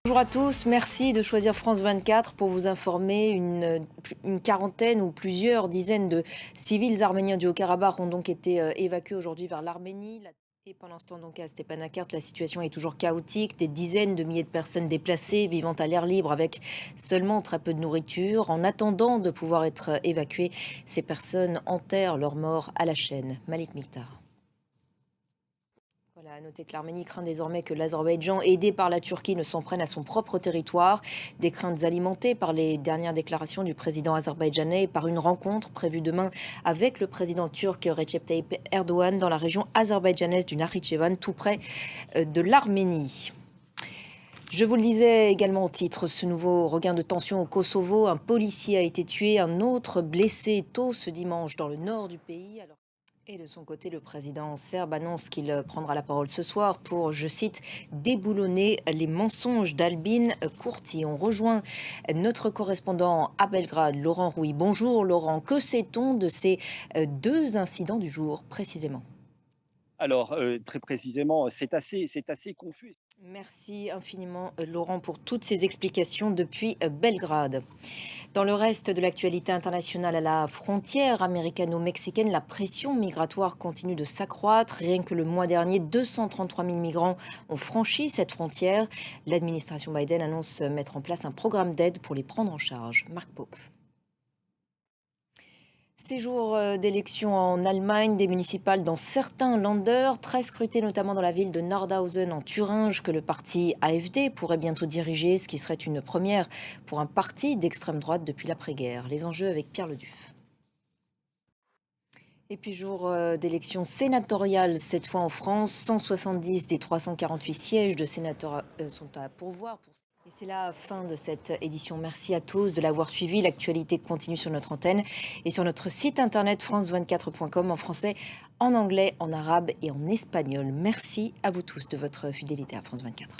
Bonjour à tous, merci de choisir France 24 pour vous informer. Une quarantaine ou plusieurs dizaines de civils arméniens du Haut-Karabakh ont donc été évacués aujourd'hui vers l'Arménie. Et pendant ce temps, donc à Stepanakert, la situation est toujours chaotique. Des dizaines de milliers de personnes déplacées, vivant à l'air libre avec seulement très peu de nourriture. En attendant de pouvoir être évacuées, ces personnes enterrent leurs morts à la chaîne. Malik Miktar. Voilà, à noter que l'Arménie craint désormais que l'Azerbaïdjan, aidé par la Turquie, ne s'en prenne à son propre territoire. Des craintes alimentées par les dernières déclarations du président azerbaïdjanais et par une rencontre prévue demain avec le président turc Recep Tayyip Erdogan dans la région azerbaïdjanaise du Nakhitchevan, tout près de l'Arménie. Je vous le disais également au titre, ce nouveau regain de tension au Kosovo. Un policier a été tué, un autre blessé tôt ce dimanche dans le nord du pays. Et de son côté, le président serbe annonce qu'il prendra la parole ce soir pour, je cite, déboulonner les mensonges d'Albin Kurti. On rejoint notre correspondant à Belgrade, Laurent Rouy. Bonjour Laurent, que sait-on de ces deux incidents du jour précisément? Alors, très précisément, c'est assez confus. Merci infiniment Laurent pour toutes ces explications depuis Belgrade. Dans le reste de l'actualité internationale, à la frontière américano-mexicaine, la pression migratoire continue de s'accroître. Rien que le mois dernier, 233 000 migrants ont franchi cette frontière. L'administration Biden annonce mettre en place un programme d'aide pour les prendre en charge. Marc Pope. Ces jours d'élections en Allemagne, des municipales dans certains Länder, très scrutés notamment dans la ville de Nordhausen en Thuringe, que le parti AfD pourrait bientôt diriger, ce qui serait une première pour un parti d'extrême droite depuis l'après-guerre. Les enjeux avec Pierre Leduf. Et puis jour d'élections sénatoriales, cette fois en France, 170 des 348 sièges de sénateurs sont à pourvoir. Et c'est la fin de cette édition. Merci à tous de l'avoir suivi. L'actualité continue sur notre antenne et sur notre site internet france24.com en français, en anglais, en arabe et en espagnol. Merci à vous tous de votre fidélité à France 24.